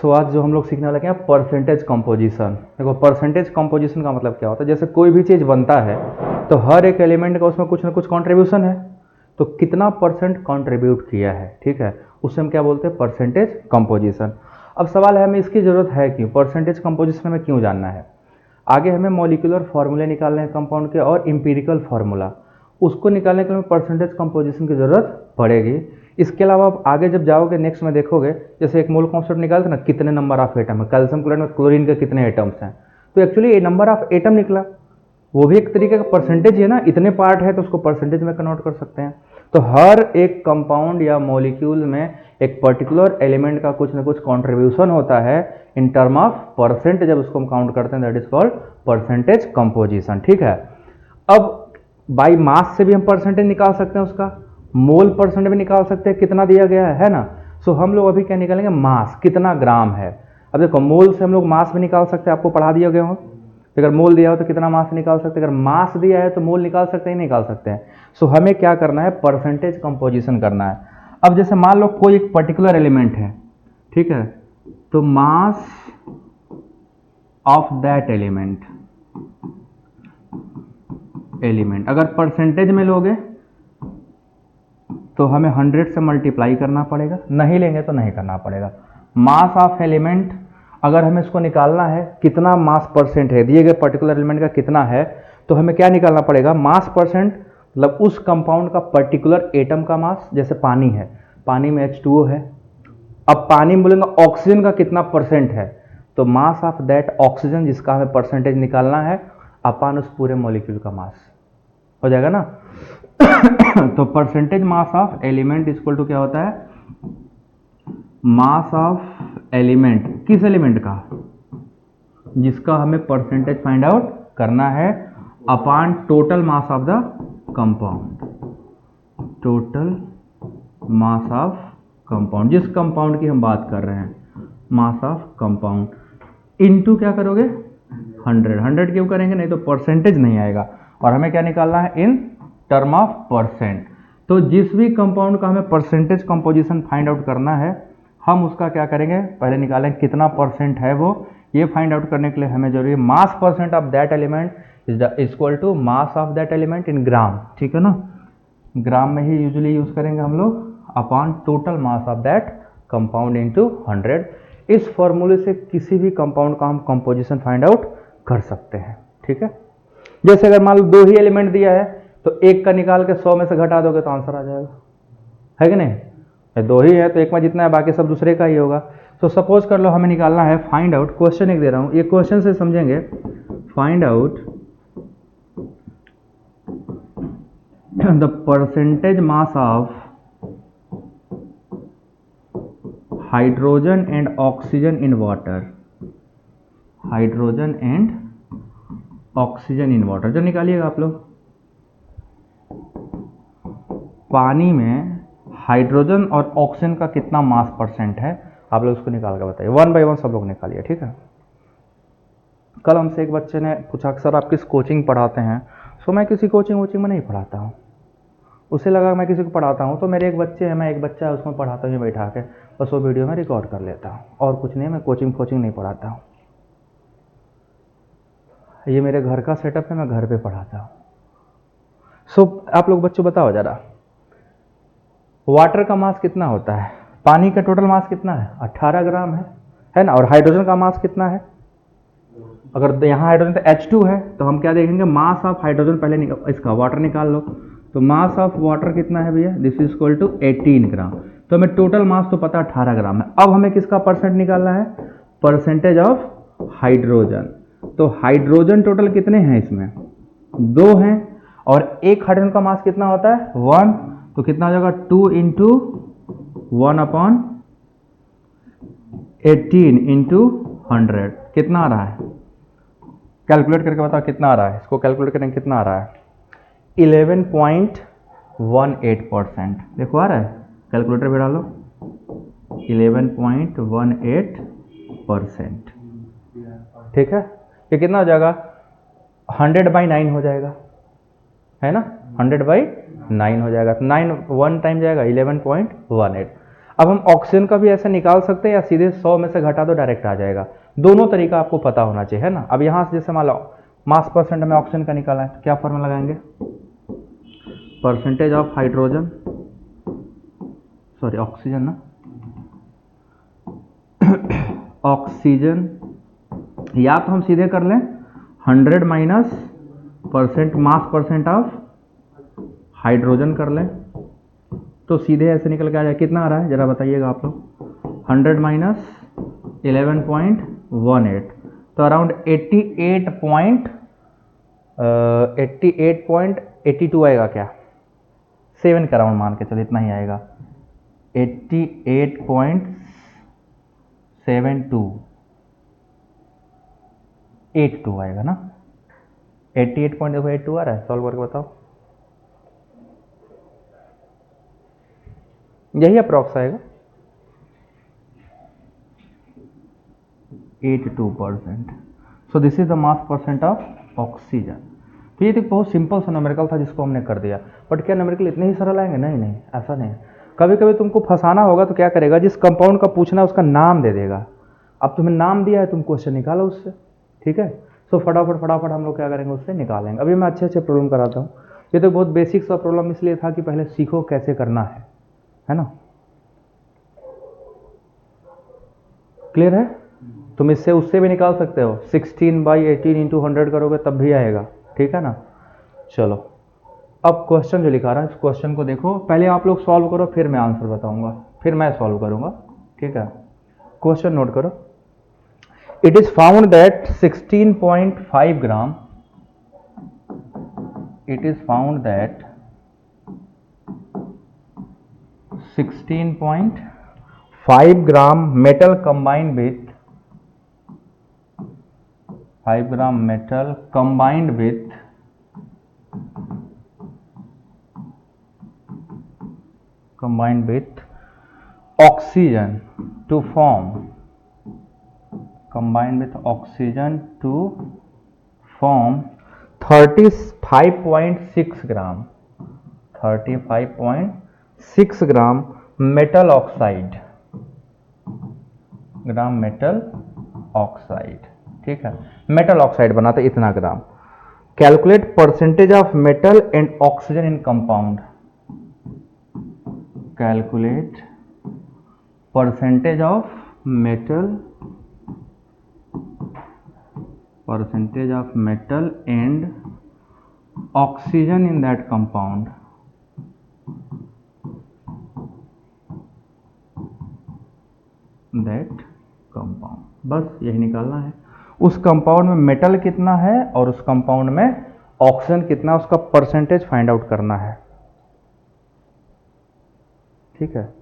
सो आज जो हम लोग सीखने वाले हैं परसेंटेज कंपोजिशन। देखो परसेंटेज कंपोजिशन का मतलब क्या होता है, जैसे कोई भी चीज़ बनता है तो हर एक एलिमेंट का उसमें कुछ ना कुछ कंट्रीब्यूशन है, तो कितना परसेंट कंट्रीब्यूट किया है, ठीक है, उससे हम क्या बोलते हैं, परसेंटेज कंपोजिशन। अब सवाल है हमें इसकी ज़रूरत है क्यों, परसेंटेज कंपोजिशन में क्यों जानना है। आगे हमें मॉलिक्यूलर फार्मूले निकालने हैं कंपाउंड के और इम्पीरिकल फार्मूला, उसको निकालने के लिए परसेंटेज कंपोजिशन की ज़रूरत पड़ेगी। इसके अलावा आप आगे जब जाओगे नेक्स्ट में देखोगे, जैसे एक मोल कॉन्सेप्ट निकालते ना, कितने नंबर ऑफ एटम है, कैल्शियम क्लोराइड में क्लोरीन के कितने एटम्स हैं, तो एक्चुअली ये नंबर ऑफ एटम निकला, वो भी एक तरीके का परसेंटेज है ना, इतने पार्ट है तो उसको परसेंटेज में कन्वर्ट कर सकते हैं। तो हर एक कंपाउंड या मॉलिक्यूल में एक पर्टिकुलर एलिमेंट का कुछ ना कुछ कंट्रीब्यूशन होता है इन टर्म ऑफ परसेंट, जब उसको हम काउंट करते हैं that is called percentage composition, ठीक है। अब बाई मास से भी हम परसेंटेज निकाल सकते हैं, उसका मोल परसेंट भी निकाल सकते हैं, कितना दिया गया है ना। सो हम लोग अभी क्या निकालेंगे, मास, कितना ग्राम है। अब देखो मोल से हम लोग मास भी निकाल सकते हैं, आपको पढ़ा दिया गया हो, अगर मोल दिया हो तो कितना मास निकाल सकते हैं, अगर मास दिया है तो मोल निकाल सकते हैं, निकाल सकते हैं। सो हमें क्या करना है, परसेंटेज कंपोजिशन करना है। अब जैसे मान लो कोई एक पर्टिकुलर एलिमेंट है, ठीक है, तो मास ऑफ दैट एलिमेंट अगर परसेंटेज में लोगे तो हमें 100 से मल्टीप्लाई करना पड़ेगा, नहीं लेंगे तो नहीं करना पड़ेगा। मास ऑफ एलिमेंट अगर हमें इसको निकालना है कितना मास परसेंट है, दिए गए पर्टिकुलर एलिमेंट का कितना है, तो हमें क्या निकालना पड़ेगा, मास परसेंट, मतलब उस कंपाउंड का पर्टिकुलर एटम का मास। जैसे पानी है, पानी में H2O है, अब पानी में बोलेंगे ऑक्सीजन का कितना परसेंट है, तो मास ऑफ दैट ऑक्सीजन जिसका हमें परसेंटेज निकालना है अपन उस पूरे मॉलिक्यूल का मास हो जाएगा ना। तो percentage mass of element equal to क्या होता है, मास ऑफ एलिमेंट, किस एलिमेंट का, जिसका हमें परसेंटेज फाइंड आउट करना है, upon total mass of the compound, total mass of compound, जिस कंपाउंड की हम बात कर रहे हैं, मास ऑफ कंपाउंड, इनटू क्या करोगे 100 क्यों करेंगे, नहीं तो परसेंटेज नहीं आएगा, और हमें क्या निकालना है इन टर्म ऑफ परसेंट। तो जिस भी कंपाउंड का हमें परसेंटेज कंपोजिशन फाइंड आउट करना है, हम उसका क्या करेंगे, पहले निकालें कितना परसेंट है वो, ये फाइंड आउट करने के लिए हमें जरूरी है mass percent of that element is equal to mass of that element in gram, ठीक है ना, ग्राम में ही यूजुअली यूज करेंगे हम लोग, upon total mass of that compound into 100। इस फॉर्मूले से किसी भी कंपाउंड का हम कंपोजिशन फाइंड आउट कर सकते हैं, ठीक है। जैसे अगर मान लो 2 ही एलिमेंट दिया है तो एक का निकाल के 100 में से घटा दोगे तो आंसर आ जाएगा, है कि नहीं, 2 ही है तो एक में जितना है बाकी सब दूसरे का ही होगा। तो सपोज कर लो हमें निकालना है फाइंड आउट, क्वेश्चन एक दे रहा हूं, ये क्वेश्चन से समझेंगे, find out the percentage mass of hydrogen and oxygen in water, hydrogen and oxygen in water, जो निकालिएगा आप लोग, पानी में हाइड्रोजन और ऑक्सीजन का कितना मास परसेंट है, आप लोग उसको निकाल कर बताइए, 1 बाय 1 सब लोग निकालिए, ठीक है। कल हमसे एक बच्चे ने पूछा सर आप किस कोचिंग पढ़ाते हैं, सो मैं किसी कोचिंग में नहीं पढ़ाता हूँ, उसे लगा मैं किसी को पढ़ाता हूँ, तो मेरे एक बच्चे हैं, मैं एक बच्चा है उसमें पढ़ाता हूँ बैठा के, बस वो वीडियो में रिकॉर्ड कर लेता हूँ, और कुछ नहीं, मैं कोचिंग नहीं पढ़ाता हूँ, ये मेरे घर का सेटअप है, मैं घर पे पढ़ाता हूँ। सो आप लोग बच्चों बताओ जरा, वाटर का मास कितना होता है, पानी का टोटल मास कितना है, 18 ग्राम है ना, और हाइड्रोजन का मास कितना है, अगर यहाँ हाइड्रोजन तो H2 है, तो हम क्या देखेंगे, मास ऑफ हाइड्रोजन पहले इसका वाटर निकाल लो, तो मास ऑफ वाटर कितना है भैया, दिस इज इक्वल टू 18 ग्राम, तो हमें टोटल मास तो पता 18 ग्राम है। अब हमें किसका परसेंट निकालना है, परसेंटेज ऑफ हाइड्रोजन, तो हाइड्रोजन टोटल कितने हैं, इसमें 2 हैं, और एक हाइड्रोजन का मास कितना होता है 1, तो कितना हो जाएगा 2 इंटू 1 अपॉन 18 इंटू 100, कितना आ रहा है, कैलकुलेट करके बताओ कितना आ रहा है, इसको कैलकुलेट करेंगे कितना आ रहा है, 11.18%, देखो आ रहा है, कैलकुलेटर पे डालो, 11.18%, ठीक है। ये कितना हो जाएगा, 100/9 हो जाएगा, है ना, 100/9 हो जाएगा, तो 9 1 टाइम जाएगा 11.18। अब हम ऑक्सीजन का भी ऐसे निकाल सकते हैं या सीधे 100 में से घटा दो डायरेक्ट आ जाएगा, दोनों तरीका आपको पता होना चाहिए, है ना। अब यहाँ से जैसे मान लो मास परसेंट में ऑक्सीजन का निकाला है तो क्या फॉर्मूला लगाएंगे, percentage of hydrogen, sorry oxygen ना, ऑक्सीजन, या तो हम सीधे कर लें 100 minus percent mass percent of hydrogen कर लें, तो सीधे ऐसे निकल के आ जाए, कितना आ रहा है जरा बताइएगा आप लोग, 100 माइनस 11.18, तो अराउंड 88.82 आएगा क्या, 7 का राउंड मान के चलो इतना ही आएगा, 88.82 आएगा ना, 88.82 आ रहा है, सॉल्व करके बताओ, यही अप्रॉक्स आएगा 82%। So this is the mass percent of oxygen. तो ये तो बहुत सिंपल सा न्यूमेरिकल था जिसको हमने कर दिया, बट क्या न्यूमेरिकल इतने ही सरल आएंगे, नहीं नहीं ऐसा नहीं। कभी कभी तुमको फंसाना होगा तो क्या करेगा, जिस कंपाउंड का पूछना है उसका नाम दे देगा, अब तुम्हें नाम दिया है तुम क्वेश्चन निकालो उससे, ठीक है। सो फटाफट हम लोग क्या करेंगे उससे निकालेंगे। अभी मैं अच्छे प्रॉब्लम कराता हूँ, ये तो बहुत बेसिक सा प्रॉब्लम इसलिए था कि पहले सीखो कैसे करना है ना। क्लियर है, तुम इससे उससे भी निकाल सकते हो, 16/18 इंटू 100 करोगे तब भी आएगा, ठीक है ना। चलो अब क्वेश्चन जो लिखा रहा है इस क्वेश्चन को देखो, पहले आप लोग सॉल्व करो फिर मैं आंसर बताऊंगा, फिर मैं सॉल्व करूंगा, ठीक है। क्वेश्चन नोट करो, it is found that 16.5 gram, it is found that 16.5 gram metal combined with 5 gram metal combined with oxygen to form 35.6 gram, 35.6 gram metal oxide, ठीक है, मेटल ऑक्साइड बनाते इतना gram. Calculate percentage of metal and oxygen in compound, calculate percentage of metal and oxygen in that compound, बस यही निकालना है। उस compound में मेटल कितना है और उस कंपाउंड में ऑक्सीजन कितना, उसका परसेंटेज फाइंड आउट करना है, ठीक है।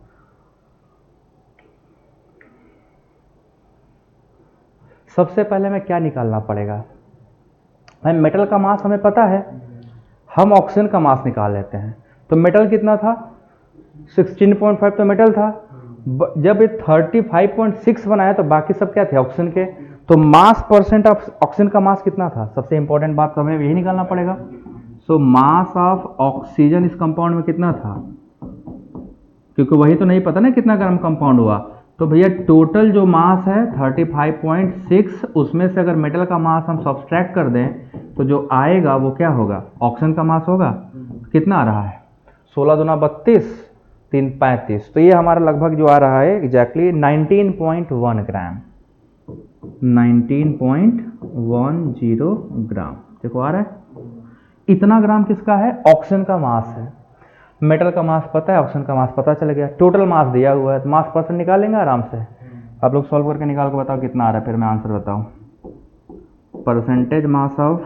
सबसे पहले में क्या निकालना पड़ेगा भाई, मेटल का मास हमें पता है, हम ऑक्सीजन का मास निकाल लेते हैं। तो मेटल कितना था 16.5, तो मेटल था, जब ये 35.6 बनाया तो बाकी सब क्या थे ऑक्सीजन के, तो मास परसेंट ऑफ ऑक्सीजन का मास कितना था, सबसे इंपॉर्टेंट बात तो हमें यही निकालना पड़ेगा। सो मास ऑफ ऑक्सीजन इस कंपाउंड में कितना था, क्योंकि वही तो नहीं पता ना कितना ग्राम कंपाउंड हुआ, तो भैया टोटल जो मास है 35.6, उसमें से अगर मेटल का मास हम सब्सट्रैक्ट कर दें तो जो आएगा वो क्या होगा, ऑक्सीजन का मास होगा। कितना आ रहा है 16 दूना 32, 3 35, तो ये हमारा लगभग जो आ रहा है एग्जैक्टली 19.1 ग्राम, 19.10 ग्राम, देखो आ रहा है। इतना ग्राम किसका है, ऑक्सीजन का मास है। मेटल का मास पता है, ऑक्सीजन का मास पता चल गया, टोटल मास दिया हुआ है तो मास परसेंट निकालेंगे आराम से। आप लोग सॉल्व करके निकाल के बताओ कितना आ रहा है, फिर मैं आंसर बताऊं। परसेंटेज मास ऑफ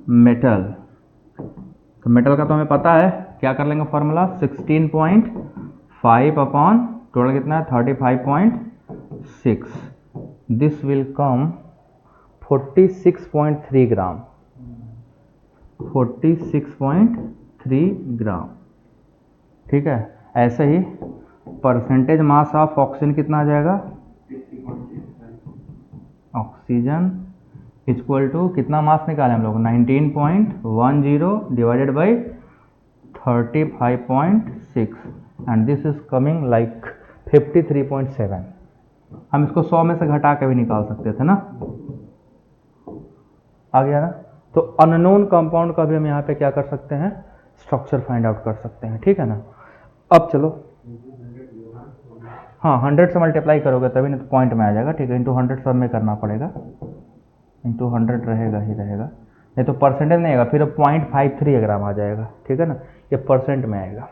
मेटल, तो मेटल का तो हमें पता है, क्या कर लेंगे फॉर्मूला, 16.5 अपॉन टोटल कितना है 35.6, दिस विल कम 46.3 ग्राम, 46.3 ग्राम, ठीक है। ऐसे ही परसेंटेज मास ऑफ ऑक्सीजन कितना आ जाएगा, ऑक्सीजन इक्वल टू कितना मास निकाले हम लोग 19.10 divided by 35.6, and this is coming like 53.7। हम इसको 100 में से घटा के भी निकाल सकते थे ना, आ गया ना। तो अननोन कंपाउंड का भी हम यहाँ पे क्या कर सकते हैं, स्ट्रक्चर फाइंड आउट कर सकते हैं, ठीक है ना। अब चलो, हाँ 100 से मल्टीप्लाई करोगे तभी ना तो पॉइंट में आ जाएगा, ठीक है। इंटू 100 सब में करना पड़ेगा, इंटू 100 रहेगा ही रहेगा, नहीं तो परसेंटेज नहीं आएगा, फिर 0.53 ग्राम आ जाएगा, ठीक है ना। ये परसेंट में आएगा,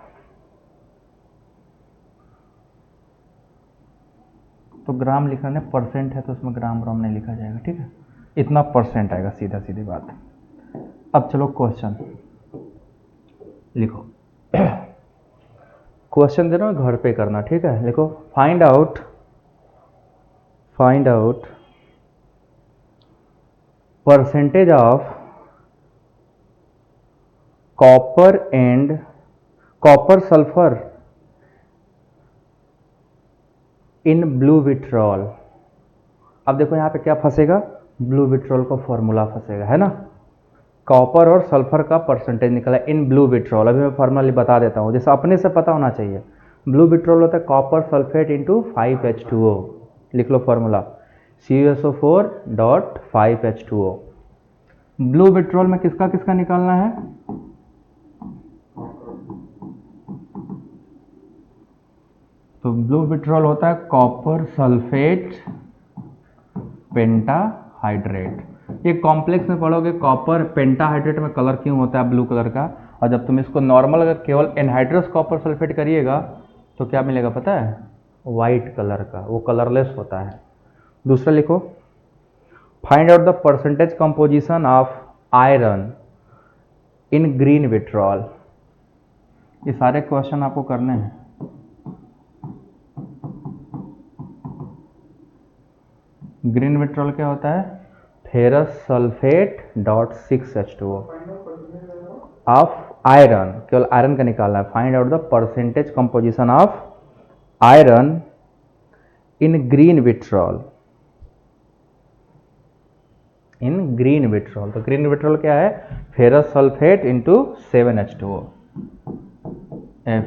तो ग्राम लिखना है, परसेंट है तो उसमें ग्राम ग्राम नहीं लिखा जाएगा, ठीक है। इतना परसेंट आएगा, सीधा सीधी बात। अब चलो क्वेश्चन लिखो। क्वेश्चन दे रहा हूँ, घर पे करना, ठीक है। लिखो, find out percentage of copper sulphur in blue vitriol. अब देखो यहाँ पे क्या फंसेगा, ब्लू विट्रॉल का फॉर्मूला फंसेगा, है ना। कॉपर और सल्फर का परसेंटेज निकला इन ब्लू विट्रॉल। अभी मैं फॉर्मूला बता देता हूँ, जैसे अपने से पता होना चाहिए। ब्लू विट्रॉल होता है कॉपर सल्फेट इंटू 5H2O। लिख लो फॉर्मूला, CuSO4.5H2O। ब्लू विट्रॉल में किसका किसका निकालना है, तो ब्लू विट्रॉल होता है कॉपर सल्फेट पेंटाहाइड्रेट। ये कॉम्प्लेक्स में पढ़ोगे, कॉपर पेंटाहाइड्रेट में कलर क्यों होता है ब्लू कलर का, और जब तुम इसको नॉर्मल अगर केवल एनहाइड्रस कॉपर सल्फेट करिएगा तो क्या मिलेगा पता है, वाइट कलर का, वो कलरलेस होता है। दूसरा लिखो, find out the percentage composition of iron in green vitriol. ये सारे क्वेश्चन आपको करने हैं। ग्रीन विट्रॉल क्या होता है, ferrous sulphate dot 6H2O of iron, केवल आयरन का निकालना है। Find out the percentage composition of iron in green vitriol, in green vitriol. तो ग्रीन विट्रॉल क्या है, ferrous sulphate into 7H2O,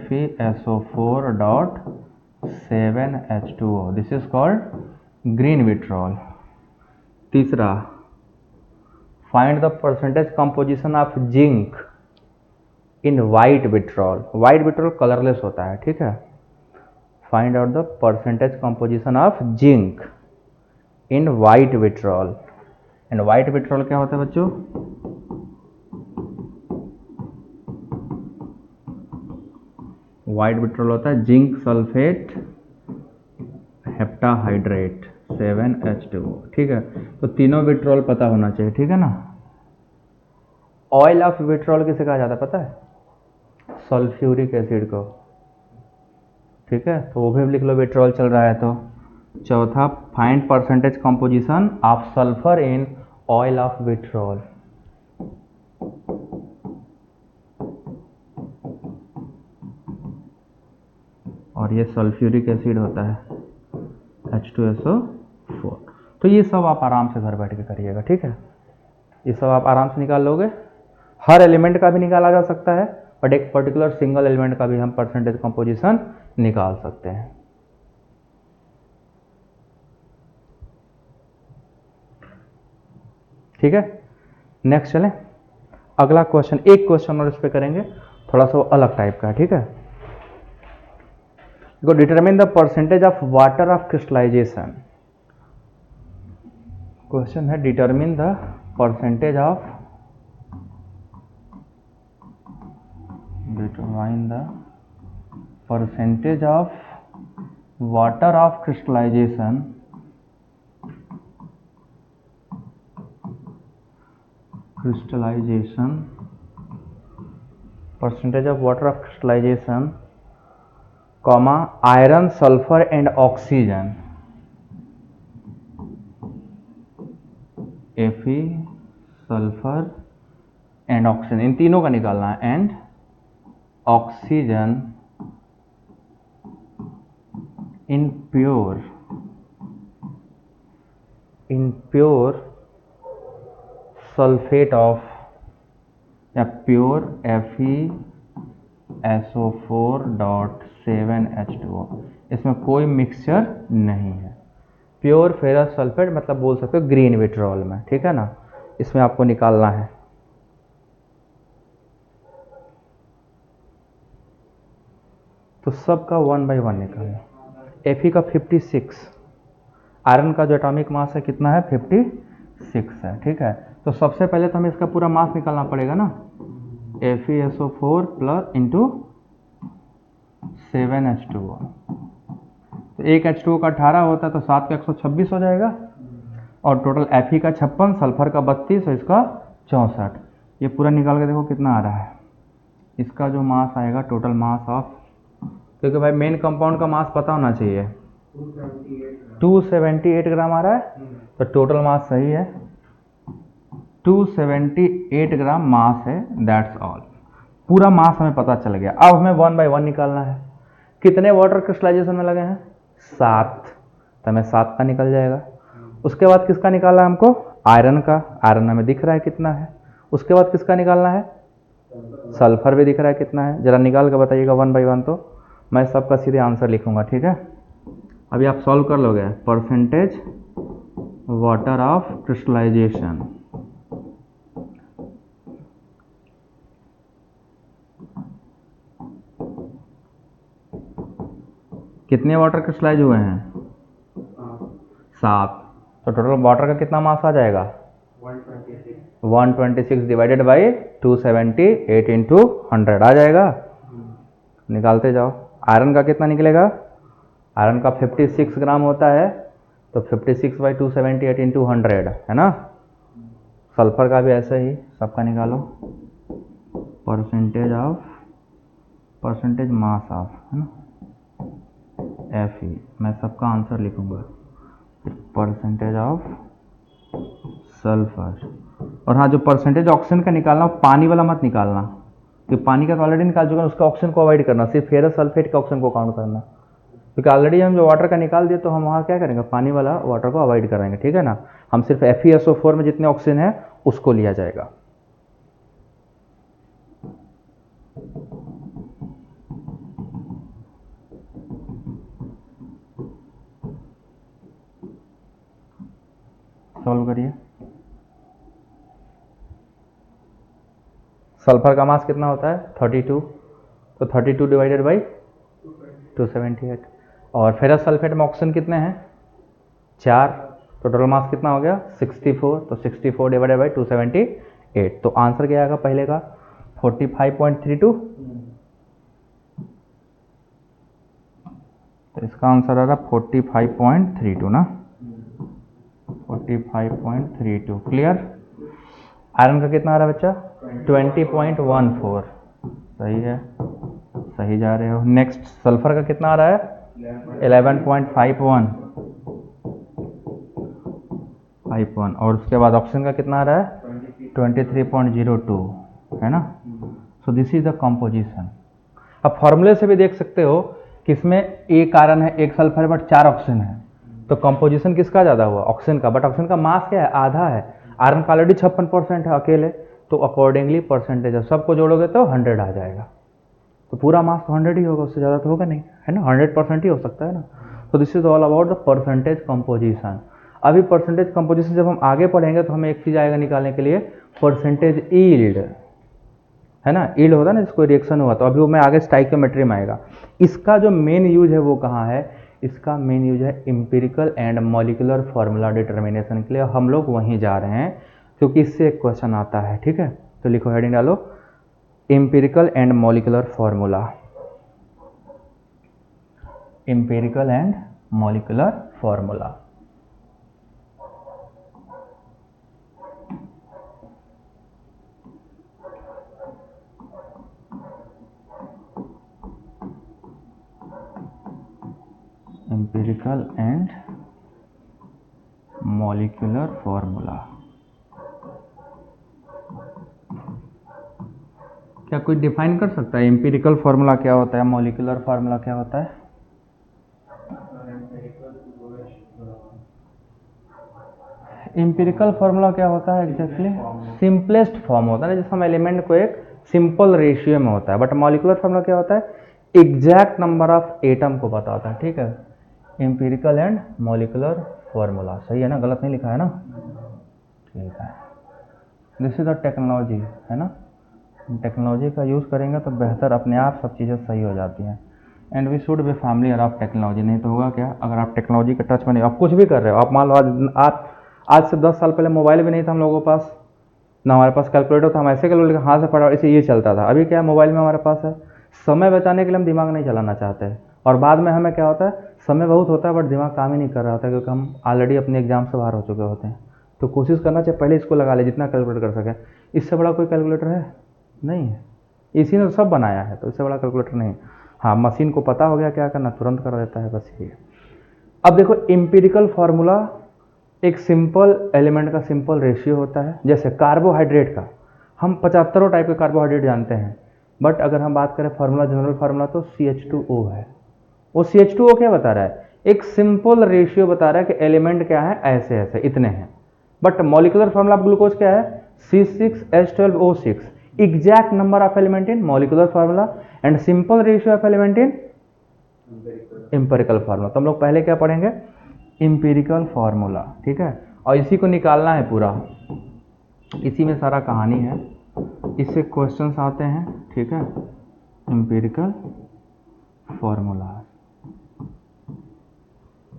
FeSO4 dot 7H2O, this is called green vitriol. तीसरा, find the percentage composition of zinc in white vitriol. White vitriol colourless होता है, ठीक है। Find out the percentage composition of zinc in white vitriol. And white vitriol क्या होता है बच्चों, white vitriol होता है जिंक सल्फेट हेप्टाहाइड्रेट 7H2O, ठीक है। तो तीनों विट्रॉल पता होना चाहिए, ठीक है ना। ऑयल ऑफ विट्रॉल किसे कहा जाता है पता है, सल्फ्यूरिक एसिड को, ठीक है। तो वो भी लिख लो, विट्रॉल चल रहा है तो। चौथा, find percentage composition of sulphur in oil of vitriol. और ये सल्फ्यूरिक एसिड होता है H2SO4। तो ये सब आप आराम से घर बैठ के करिएगा, ठीक है। ये सब आप आराम से निकाल लोगे। हर एलिमेंट का भी निकाला जा सकता है, बट एक पर्टिकुलर सिंगल एलिमेंट का भी हम परसेंटेज कंपोजिशन निकाल सकते हैं। ठीक है, नेक्स्ट चलें। अगला क्वेश्चन, एक क्वेश्चन और इस पे करेंगे, थोड़ा सा अलग टाइप का है, ठीक है। देखो, determine the percentage of water of crystallization. Question है, determine the percentage of water of crystallization percentage of water of crystallization, comma, iron, sulfur and oxygen, Fe, sulfur and oxygen, इन तीनों का निकालना है। And oxygen in pure sulphate of या pure FeSO4 dot 7H2O, इसमें कोई mixture नहीं है, pure ferrous sulphate, मतलब बोल सकते हो ग्रीन विट्रॉल में, ठीक है ना। इसमें आपको निकालना है। तो सबका 1 बाई 1 निकालना। Fe का 56, आयरन का जो एटॉमिक मास है कितना है, 56 है, ठीक है। तो सबसे पहले तो हमें इसका पूरा मास निकालना पड़ेगा ना, FeSO4 प्लस इंटू 7H2O। तो एक H2O का 18 होता है, तो 7 का 126 हो जाएगा, और टोटल Fe का 56, सल्फर का 32 और इसका 64। ये पूरा निकाल के देखो कितना आ रहा है। इसका जो मास आएगा, टोटल मास ऑफ, क्योंकि भाई मेन कंपाउंड का मास पता होना चाहिए, 278 ग्राम आ रहा है। तो टोटल मास सही है, 278 ग्राम मास है, दैट्स ऑल। पूरा मास हमें पता चल गया। अब हमें 1 बाई 1 निकालना है। कितने वाटर क्रिस्टलाइजेशन में लगे हैं, 7, तो हमें 7 का निकल जाएगा। उसके बाद किसका निकालना है हमको, आयरन का, आयरन हमें दिख रहा है कितना है। उसके बाद किसका निकालना है, सल्फर भी दिख रहा है कितना है, जरा निकाल के बताइएगा 1 बाई 1। तो मैं सबका सीधे आंसर लिखूंगा, ठीक है। अभी आप सॉल्व कर लोगे। परसेंटेज वाटर ऑफ क्रिस्टलाइजेशन, कितने वाटर क्रिस्टलाइज हुए हैं, 7। तो टोटल वाटर का कितना मास आ जाएगा, 126 डिवाइडेड बाई 278 इंटू 100 आ जाएगा। निकालते जाओ। आयरन का कितना निकलेगा, आयरन का 56 ग्राम होता है, तो 56 बाई 278 इंटू 100 है ना। सल्फर का भी ऐसे ही, सबका निकालो। परसेंटेज मास ऑफ, है ना, Fe। मैं सबका आंसर लिखूंगा। परसेंटेज ऑफ सल्फर, और हाँ, जो परसेंटेज ऑक्सीजन का निकालना, पानी वाला मत निकालना, क्योंकि पानी का तो ऑलरेडी निकाल चुका है, उसका ऑक्सीजन को अवॉइड करना, सिर्फ फेरस सल्फेट का ऑक्सीजन को काउंट करना, क्योंकि ऑलरेडी हम जो वाटर का निकाल दिए, तो हम वहाँ क्या करेंगे, पानी वाला वाटर को अवॉइड करेंगे, ठीक है ना। हम सिर्फ FeSO4 में जितने ऑक्सीजन है उसको लिया जाएगा। सॉल्व करिए। सल्फर का मास कितना होता है, 32, तो 32 डिवाइडेड बाई 278, और फेरस सल्फेट में ऑक्सीजन कितने हैं, 4, तो टोटल मास कितना हो गया, 64, तो 64 डिवाइडेड बाई 278। तो आंसर क्या आएगा पहले का, 45.32। तो इसका आंसर आ रहा 45.32 ना, 45.32। क्लियर। आयरन का कितना आ रहा है बच्चा, 20.14, सही है, सही जा रहे हो। नेक्स्ट सल्फर का कितना आ रहा है, 11.51, और उसके बाद ऑक्सीजन का कितना आ रहा है, 23.02, है ना। So this is the composition. अब फॉर्मूले से भी देख सकते हो कि इसमें एक आयरन है, एक सल्फर है, बट 4 ऑक्सीजन है, तो कंपोजिशन किसका ज़्यादा हुआ, ऑक्सीजन का, बट ऑक्सीजन का मास क्या है, आधा है। आयरन का ऑलरेडी 56% है अकेले, तो अकॉर्डिंगली परसेंटेज सबको जोड़ोगे तो 100 आ जाएगा। तो पूरा मास तो 100 ही होगा, उससे ज़्यादा तो होगा नहीं, है ना, 100% ही हो सकता है ना। तो this is all about the percentage composition. अभी परसेंटेज कंपोजिशन जब हम आगे पढ़ेंगे तो हमें एक चीज़ आएगा निकालने के लिए, परसेंटेज ईल्ड, है ना, ईल्ड होता है ना जिसको रिएक्शन हुआ, तो अभी वो मैं आगे स्टाइकियोमेट्री में आएगा। इसका जो मेन यूज है वो कहाँ है, इसका मेन यूज है empirical and molecular formula determination के लिए। हम लोग वहीं जा रहे हैं क्योंकि इससे एक क्वेश्चन आता है, ठीक है। तो लिखो, हेडिंग डालो, empirical and molecular formula, empirical and molecular formula. Empirical and molecular formula. क्या कोई डिफाइन कर सकता है एम्पिरिकल फार्मूला क्या होता है, मॉलिक्यूलर फार्मूला क्या होता है? एम्पिरिकल फार्मूला क्या होता है एग्जैक्टली, सिंपलेस्ट फॉर्म होता है ना, जिसमें एलिमेंट को एक सिंपल रेशियो में होता है। बट मॉलिक्यूलर फार्मूला क्या होता है, एग्जैक्ट नंबर ऑफ एटम को बताता है, ठीक है। एम्पिरिकल एंड मॉलिकुलर फॉर्मूला, सही है ना, गलत नहीं लिखा है ना, ठीक है। दिस इज द टेक्नोलॉजी, है ना, टेक्नोलॉजी का यूज़ करेंगे तो बेहतर अपने आप सब चीज़ें सही हो जाती हैं। And we should be familiar of technology, नहीं तो होगा क्या, अगर आप टेक्नोलॉजी के टच में नहीं, आप कुछ भी कर रहे हो, आप मान लो आज से 10 साल पहले मोबाइल भी नहीं था हम लोगों के पास, ना हमारे पास कैलकुलेटर था, हम ऐसे कैलकुलेटर हाथ से पढ़ा, इसे ये चलता था। अभी क्या है, मोबाइल में हमारे पास है। समय बचाने के लिए हम दिमाग नहीं चलाना चाहते हैं, और बाद में हमें क्या होता है, समय बहुत होता है बट दिमाग काम ही नहीं कर रहा होता, क्योंकि हम ऑलरेडी अपने एग्जाम से बाहर हो चुके होते हैं। तो कोशिश करना चाहिए पहले इसको लगा ले, जितना कैलकुलेट कर सके। इससे बड़ा कोई कैलकुलेटर है नहीं है, इसी ने सब बनाया है, तो इससे बड़ा कैलकुलेटर नहीं। हाँ, मशीन को पता हो गया क्या करना, तुरंत कर देता है, बस ये। अब देखो, एम्पिरिकल फार्मूला एक सिंपल एलिमेंट का सिंपल रेशियो होता है। जैसे कार्बोहाइड्रेट का, हम 75 टाइप के कार्बोहाइड्रेट जानते हैं, बट अगर हम बात करें फार्मूला, जनरल फार्मूला, तो CH2O है। वो CH2O क्या बता रहा है, एक सिंपल रेशियो बता रहा है कि एलिमेंट क्या है, ऐसे ऐसे इतने हैं। But molecular formula of glucose क्या है, C6H12O6, exact number of element in molecular formula and simple ratio of element in empirical formula. तो हम लोग पहले क्या पढ़ेंगे, एम्पिरिकल फार्मूला, ठीक है। और इसी को निकालना है पूरा, इसी में सारा कहानी है, इससे क्वेश्चंस आते हैं, ठीक है। एम्पिरिकल फार्मूला,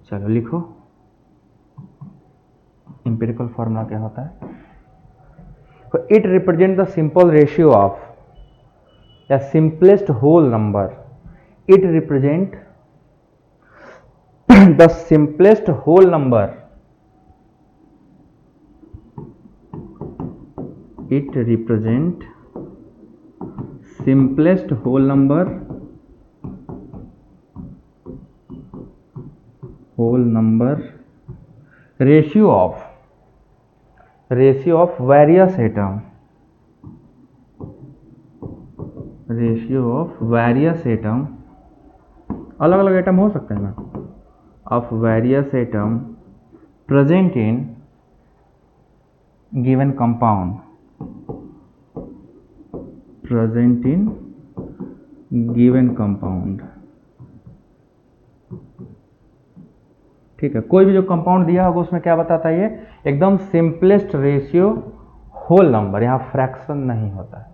चलो लिखो, एम्पिरिकल फार्मूला क्या होता है। It represent the simple ratio of the simplest whole number, it represent the simplest whole number, it represent simplest whole number ratio of various atom, अलग अलग एटम हो सकते हैं ना, of various atom present in given compound, ठीक है। कोई भी जो कंपाउंड दिया होगा उसमें क्या बताता है, ये एकदम सिंपलेस्ट रेशियो होल नंबर, यहाँ फ्रैक्शन नहीं होता है।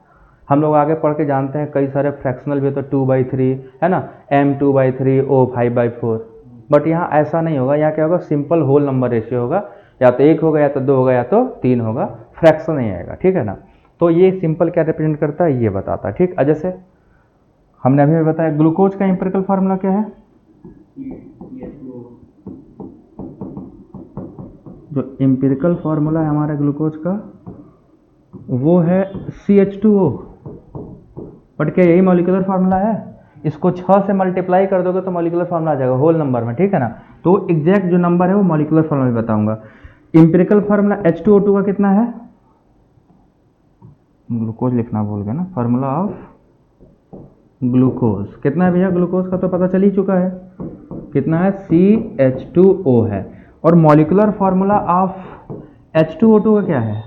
हम लोग आगे पढ़ के जानते हैं कई सारे फ्रैक्शनल भी होते हैं, 2/3 है ना, M2/3 O5/4, बट यहाँ ऐसा नहीं होगा। यहाँ क्या होगा, सिंपल होल नंबर रेशियो होगा, या तो 1 होगा, या तो 2 होगा, या तो 3 होगा, फ्रैक्शन नहीं आएगा, ठीक है ना। तो ये सिंपल क्या रिप्रेजेंट करता है, ये बताता है, ठीक। जैसे हमने अभी बताया, ग्लूकोज का एम्पिरिकल फार्मूला क्या है, जो एम्पिरिकल फार्मूला है हमारे ग्लूकोज का वो है CH2O, बट क्या यही मॉलिकुलर फार्मूला है, इसको 6 से मल्टीप्लाई कर दोगे तो मॉलिकुलर फार्मूला आ जाएगा होल नंबर में, ठीक है ना। तो एग्जैक्ट जो नंबर है वो मॉलिकुलर फार्मूला में बताऊंगा। एम्पिरिकल फार्मूला H2O2 का कितना है, ग्लूकोज लिखना भूल गया ना, फार्मूला ऑफ ग्लूकोज कितना है भैया, ग्लूकोज का तो पता चल ही चुका है, कितना है, CH2O है। और मॉलिकुलर फार्मूला ऑफ H2O2 का क्या है,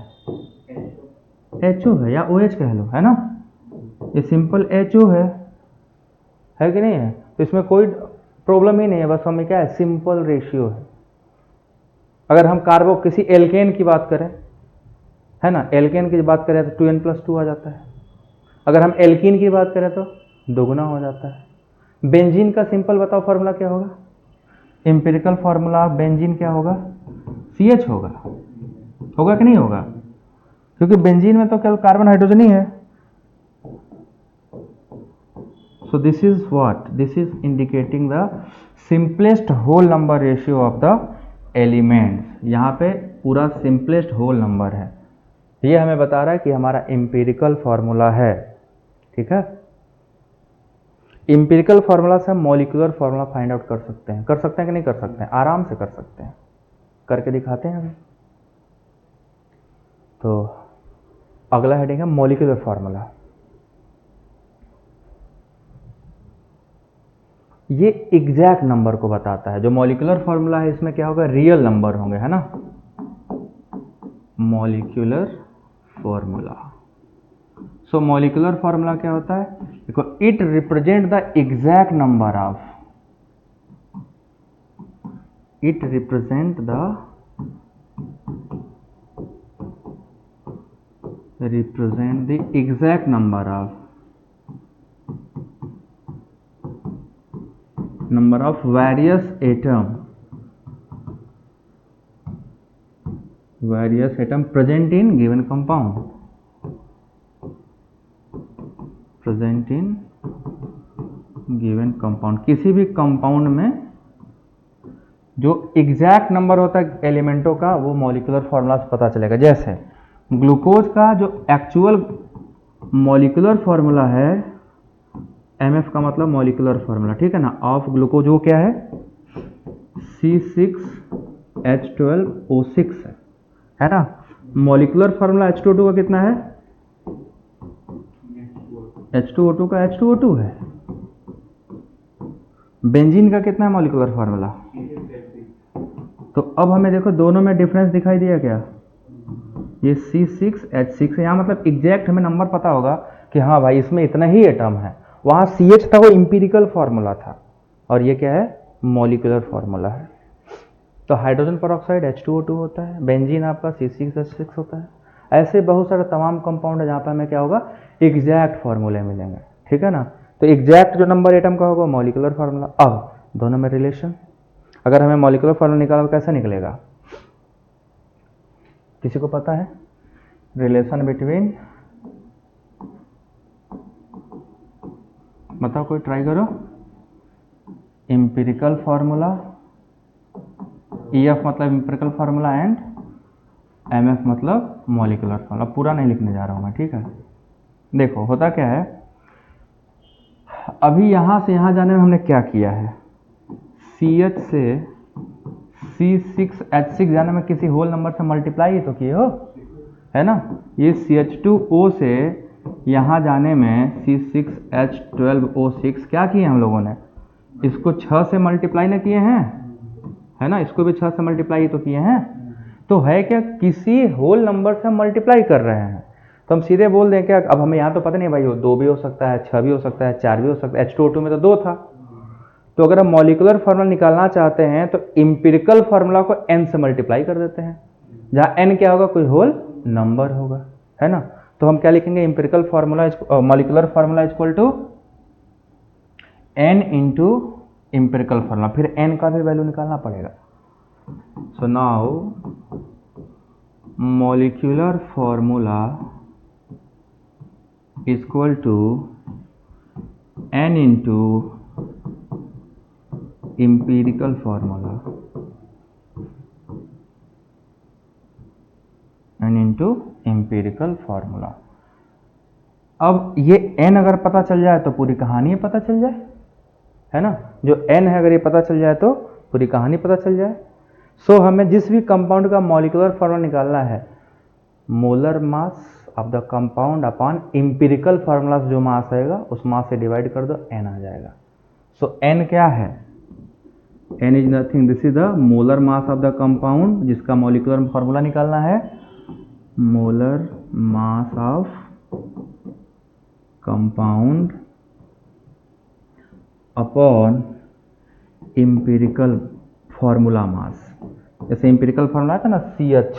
HO है, या OH कह लो, है ना, ये सिंपल HO है कि नहीं है। तो इसमें कोई प्रॉब्लम ही नहीं है, बस हमें क्या है, सिंपल रेशियो है। अगर हम कार्बो किसी एल्केन की बात करें, है ना, एल्केन की बात करें तो 2n+2 आ जाता है। अगर हम एल्कीन की बात करें तो दोगुना हो जाता है। बेंजीन का सिंपल बताओ फार्मूला क्या होगा, एम्पिरिकल फार्मूला बेंजीन क्या होगा, CH होगा कि नहीं होगा, क्योंकि बेंजीन में तो केवल कार्बन हाइड्रोजन ही है। So this is what? This is indicating the simplest whole number ratio of the elements. यहाँ पे पूरा simplest whole number है, ये हमें बता रहा है कि हमारा empirical formula है, ठीक है। empirical formula से हम molecular formula फाइंड आउट कर सकते हैं कि नहीं कर सकते हैं, आराम से कर सकते हैं, करके दिखाते हैं अभी। तो अगला हेडिंग है molecular formula। ये एग्जैक्ट नंबर को बताता है। जो मॉलिक्यूलर फार्मूला है इसमें क्या होगा, रियल नंबर होंगे, है ना, molecular formula so molecular formula क्या होता है, देखो, it represent the exact number of, it represent the exact number of various atom present in given compound, किसी भी कंपाउंड में जो एग्जैक्ट नंबर होता है एलिमेंटों का, वो मॉलिक्यूलर फॉर्मूला से पता चलेगा। जैसे ग्लूकोज का जो एक्चुअल मॉलिक्यूलर फॉर्मूला है, MF का मतलब मॉलिक्यूलर फॉर्मूला, ठीक है ना, ऑफ ग्लूकोज, वो क्या है, C6H12O6 है ना। मॉलिक्यूलर फॉर्मूला H2O2 का कितना है, H2O2 का H2O2 है। बेंजीन का कितना है मॉलिक्यूलर फॉर्मूला, तो अब हमें देखो दोनों में डिफरेंस दिखाई दिया क्या, ये C6H6 है। यहाँ मतलब एग्जैक्ट हमें नंबर पता होगा कि हाँ भाई इसमें इतना ही एटम है, वहाँ CH था वो इंपीरिकल फॉर्मूला था, और ये क्या है, मॉलिक्यूलर फॉर्मूला है। तो हाइड्रोजन परऑक्साइड H2O2 होता है, बेंजीन आपका C6H6 होता है। ऐसे बहुत सारे तमाम कंपाउंड है जहाँ पर हमें क्या होगा, एग्जैक्ट फॉर्मूले मिलेंगे, ठीक है ना। तो एग्जैक्ट जो नंबर एटम का होगा मॉलिक्यूलर फार्मूला। अब दोनों में रिलेशन, अगर हमें मॉलिक्यूलर फार्मूला निकालना तो कैसे निकलेगा, किसी को पता है, रिलेशन बिटवीन, बताओ कोई ट्राई करो, इंपिरिकल फार्मूला, EF मतलब इंपिरिकल फार्मूला एंड MF मतलब मॉलिक्यूलर फार्मूला। पूरा नहीं लिखने जा रहा हूं मैं, ठीक है। देखो होता क्या है, अभी यहां से यहां जाने में हमने क्या किया है, CH से C6H6 जाने में किसी होल नंबर से मल्टीप्लाई तो किए हो, है ना। ये CH2O से यहाँ जाने में C6H12O6 क्या किए हम लोगों ने, इसको 6 से मल्टीप्लाई ना किए हैं, है ना, इसको भी 6 से मल्टीप्लाई तो किए हैं। तो है क्या, किसी होल नंबर से मल्टीप्लाई कर रहे हैं, तो हम सीधे बोल दें क्या, अब हमें यहाँ तो पता नहीं भाई, 2 भी हो सकता है, 6 भी हो सकता है, 4 भी हो सकता है, H2O2 में तो 2 था। तो अगर हम मॉलिक्यूलर फार्मूला निकालना चाहते हैं तो इंपिरिकल फार्मूला को n से मल्टीप्लाई कर देते हैं, जहाँ n क्या होगा, कोई होल नंबर होगा, है ना। तो हम क्या लिखेंगे, empirical formula molecular formula equal to n into empirical formula, फिर n का भी वैल्यू निकालना पड़ेगा। So now molecular formula equal to n into empirical formula, n into empirical formula. अब ये n अगर पता चल जाए तो पूरी कहानी पता चल जाए, है ना। जो n है अगर ये पता चल जाए तो पूरी कहानी पता चल जाए। सो हमें जिस भी कंपाउंड का मॉलिक्यूलर फार्मूला निकालना है, molar mass of the compound upon empirical formula जो मास आएगा उस मास से डिवाइड कर दो, n आ जाएगा। सो n क्या है, n is nothing, this is the molar mass of the compound, जिसका मॉलिक्यूलर फार्मूला निकालना है, molar mass of compound upon empirical formula mass. जैसे इंपिरिकल फार्मूला था ना CH,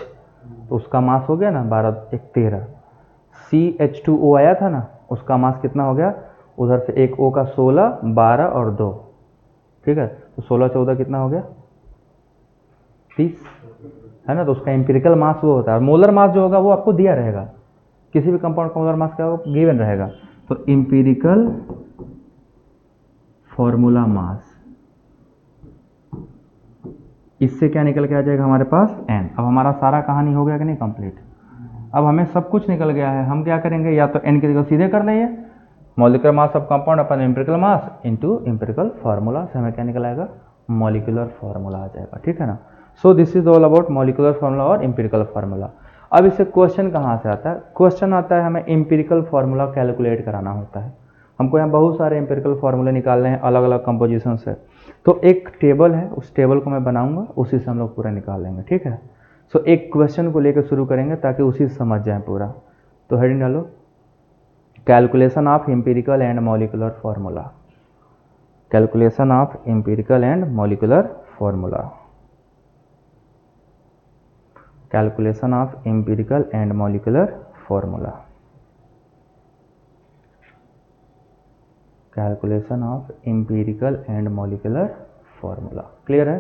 तो उसका मास हो गया ना 12 1 13, CH2O आया था ना, उसका मास कितना हो गया, उधर से एक O का 16 12 और 2, ठीक है, तो 16 14 कितना हो गया 30, है ना। तो उसका इंपिरिकल मास वो होता है, और मोलर मास जो होगा वो आपको दिया रहेगा, किसी भी कंपाउंड का मोलर मास क्या होगा, गिवन रहेगा। तो इंपिरिकल फॉर्मूला मास, इससे क्या निकल के आ जाएगा हमारे पास n। अब हमारा सारा कहानी हो गया कि नहीं कंप्लीट, अब हमें सब कुछ निकल गया है। हम क्या करेंगे, या तो n की जगह सीधे कर देंगे molecular mass of compound upon empirical mass into empirical formula, से हमें क्या निकल आएगा, मॉलिक्यूलर फार्मूला आ जाएगा, ठीक है ना। So this is all about molecular formula और इंपिरिकल फार्मूला। अब इससे क्वेश्चन कहाँ से आता है, क्वेश्चन आता है हमें इंपिरिकल फार्मूला कैलकुलेट कराना होता है। हमको यहाँ बहुत सारे इंपिरिकल फार्मूले निकालने हैं अलग अलग कंपोजिशन से, तो एक टेबल है, उस टेबल को मैं बनाऊंगा, उसी से हम लोग पूरा निकाल लेंगे, ठीक है। सो एक क्वेश्चन को लेकर शुरू करेंगे ताकि उसी से समझ जाए पूरा। तो हेडिंग डालो, calculation of empirical and molecular formula, calculation of empirical and molecular formula, calculation of empirical and molecular formula, calculation of empirical and molecular formula. Clear है?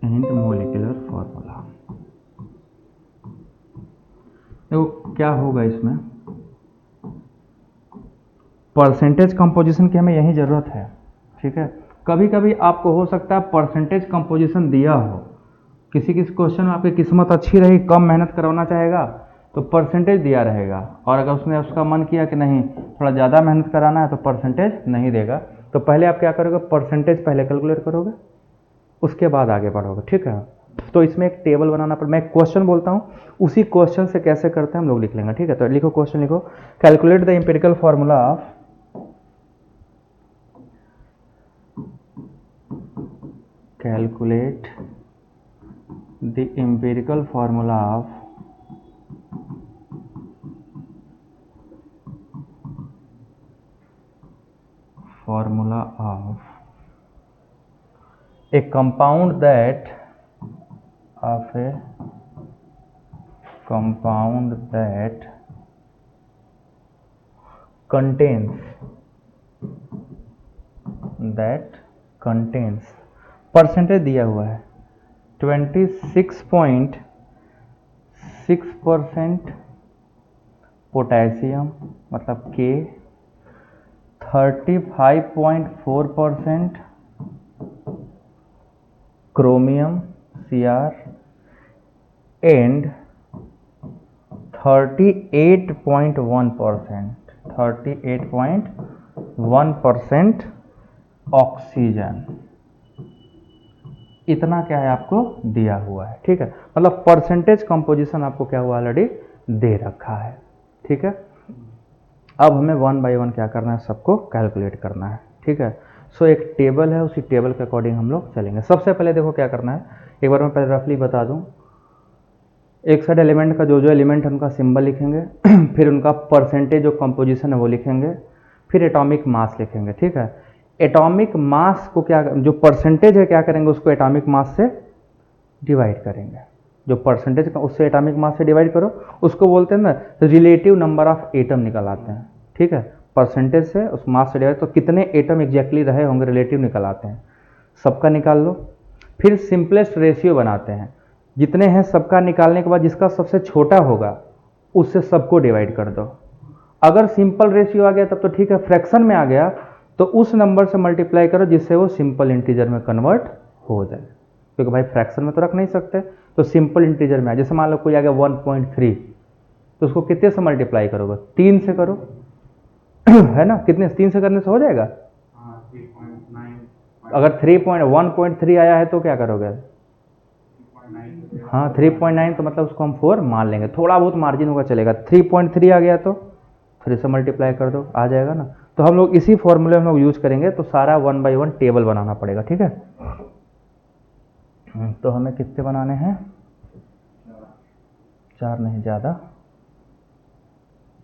And molecular formula. देखो क्या होगा इसमें, परसेंटेज कंपोजिशन की हमें यही ज़रूरत है। ठीक है, कभी कभी आपको हो सकता है परसेंटेज कंपोजिशन दिया हो, किसी किसी क्वेश्चन में आपकी किस्मत अच्छी रही, कम मेहनत करवाना चाहेगा तो परसेंटेज दिया रहेगा, और अगर उसने उसका मन किया कि नहीं थोड़ा ज़्यादा मेहनत कराना है तो परसेंटेज नहीं देगा। तो पहले आप क्या करोगे, परसेंटेज पहले कैलकुलेट करोगे, उसके बाद आगे बढ़ोगे। ठीक है, तो इसमें एक टेबल बनाना पड़ेगा। मैं एक क्वेश्चन बोलता हूँ, उसी क्वेश्चन से कैसे करते हैं हम लोग लिख लेंगे। ठीक है, तो लिखो क्वेश्चन, लिखो calculate the empirical formula of, calculate the empirical formula of a compound that contains percentage दिया हुआ है 26.6% पोटेशियम मतलब K, 35.4% chromium Cr and 38.1% oxygen. इतना क्या है आपको दिया हुआ है। ठीक है, मतलब परसेंटेज कंपोजिशन आपको क्या हुआ ऑलरेडी दे रखा है। ठीक है, अब हमें 1 बाय 1 क्या करना है, सबको कैलकुलेट करना है। ठीक है, सो एक टेबल है, उसी टेबल के अकॉर्डिंग हम लोग चलेंगे। सबसे पहले देखो क्या करना है, एक बार मैं पहले रफली बता दूं। एक साइड एलिमेंट का जो जो एलिमेंट है उनका सिंबल लिखेंगे फिर उनका परसेंटेज ऑफ कंपोजिशन है वो लिखेंगे, फिर एटॉमिक मास लिखेंगे। ठीक है, एटॉमिक मास को क्या, जो परसेंटेज है क्या करेंगे, उसको एटॉमिक मास से डिवाइड करेंगे। जो परसेंटेज का उससे एटॉमिक मास से डिवाइड करो, उसको बोलते हैं ना रिलेटिव नंबर ऑफ एटम निकल आते हैं। ठीक है, परसेंटेज से उस मास से डिवाइड, तो कितने एटम एग्जैक्टली रहे होंगे रिलेटिव निकल आते हैं, सबका निकाल लो। फिर सिंपलेस्ट रेशियो बनाते हैं, जितने हैं सबका निकालने के बाद जिसका सबसे छोटा होगा उससे सबको डिवाइड कर दो। अगर सिंपल रेशियो आ गया तब तो ठीक है, फ्रैक्शन में आ गया तो उस नंबर से मल्टीप्लाई करो जिससे वो सिंपल इंटीजर में कन्वर्ट हो जाए, क्योंकि भाई फ्रैक्शन में तो रख नहीं सकते, तो सिंपल इंटीजर में आ। जैसे मान लो कोई आ गया 1.3, तो उसको कितने से मल्टीप्लाई करोगे, 3 से करो है ना, कितने 3 से करने से हो जाएगा। अगर 1.3 आया है तो क्या करोगे, हाँ 3.9, तो मतलब उसको हम 4 मान लेंगे, थोड़ा बहुत मार्जिन होगा चलेगा। 3.3 आ गया तो 3 से मल्टीप्लाई कर दो, आ जाएगा ना। तो हम लोग इसी फॉर्मूले में हम लोग यूज करेंगे, तो सारा 1 बाय 1 टेबल बनाना पड़ेगा। ठीक है, तो हमें कितने बनाने हैं, 4 नहीं ज़्यादा।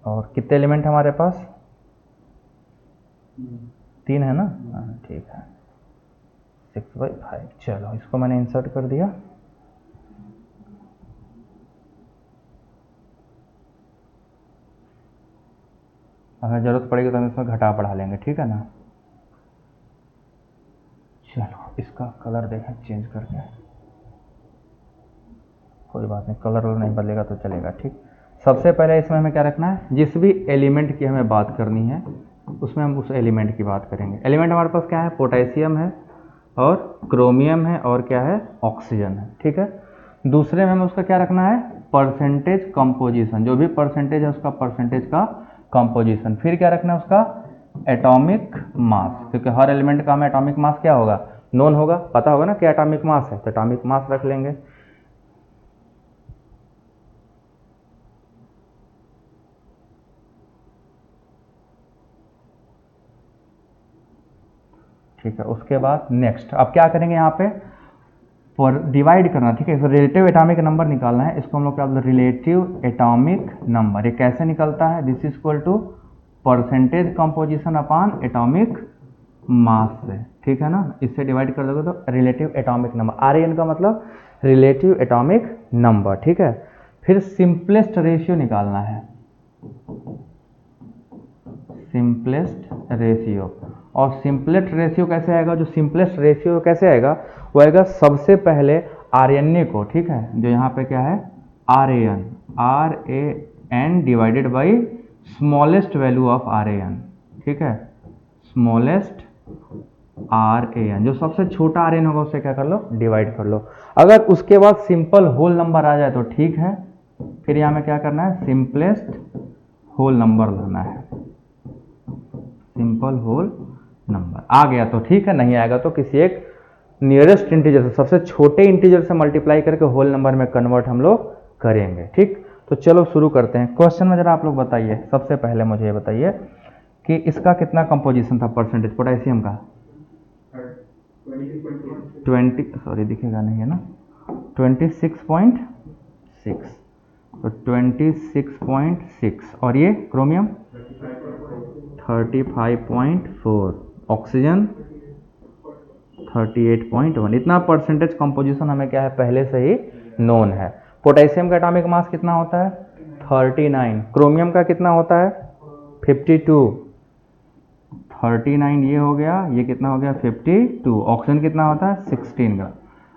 और कितने एलिमेंट हमारे पास, 3 है ना, हाँ ठीक है, 6/5। चलो इसको मैंने इंसर्ट कर दिया। अगर ज़रूरत पड़ेगी तो हम इसमें घटा बढ़ा लेंगे। ठीक है ना, चलो इसका कलर देखें चेंज करके, कोई बात नहीं, कलर नहीं बदलेगा तो चलेगा। ठीक, सबसे पहले इसमें हमें क्या रखना है, जिस भी एलिमेंट की हमें बात करनी है उसमें हम उस एलिमेंट की बात करेंगे। एलिमेंट हमारे पास क्या है, पोटेशियम है और क्रोमियम है और क्या है, ऑक्सीजन है। ठीक है, दूसरे में हमें उसका क्या रखना है, परसेंटेज कंपोजिशन, जो भी परसेंटेज है उसका परसेंटेज का कंपोजिशन। फिर क्या रखना है उसका एटॉमिक मास, क्योंकि हर एलिमेंट का हमें एटॉमिक मास क्या होगा, नोन होगा, पता होगा ना क्या एटॉमिक मास है, तो एटॉमिक मास रख लेंगे। ठीक है। उसके बाद नेक्स्ट, अब क्या करेंगे यहाँ पे पर डिवाइड करना, ठीक है। तो रिलेटिव एटॉमिक नंबर निकालना है, इसको हम लोग क्या बोलते हैं, रिलेटिव एटॉमिक नंबर। ये कैसे निकलता है, this is equal to percentage composition upon atomic mass से, ठीक है ना। इससे डिवाइड कर दोगे तो रिलेटिव एटॉमिक नंबर, RAN का मतलब रिलेटिव एटॉमिक नंबर, ठीक है। फिर सिंपलेस्ट रेशियो निकालना है, सिंपलेस्ट रेशियो। और सिंपलेस्ट रेशियो कैसे आएगा, जो सिंपलेस्ट रेशियो कैसे आएगा, वो आएगा सबसे पहले RNA को, ठीक है, जो यहाँ पे क्या है RAN divided by smallest value of RAN, ठीक है, स्मॉलेस्ट RAN, जो सबसे छोटा RAN होगा उससे क्या कर लो, डिवाइड कर लो। अगर उसके बाद सिंपल होल नंबर आ जाए तो ठीक है, फिर यहाँ में क्या करना है, सिंपलेस्ट होल नंबर लाना है, सिंपल होल नंबर। आ गया तो ठीक है, नहीं आएगा तो किसी एक नियरेस्ट इंटीजर से, सबसे छोटे इंटीजर से मल्टीप्लाई करके होल नंबर में कन्वर्ट हम लोग करेंगे, ठीक। तो चलो शुरू करते हैं। क्वेश्चन में जरा आप लोग बताइए, सबसे पहले मुझे ये बताइए कि इसका कितना कंपोजिशन था परसेंटेज पोटेशियम का, 20, सॉरी दिखेगा नहीं है ना, 26.6, तो 26.6, और ये क्रोमियम 35.4, ऑक्सीजन 38.1। इतना परसेंटेज कंपोजिशन हमें क्या है, पहले से ही नोन है। पोटेशियम का एटॉमिक मास कितना होता है, 39। क्रोमियम का कितना होता है, 52। 39 ये हो गया, ये कितना हो गया, 52। ऑक्सीजन कितना होता है, 16 का।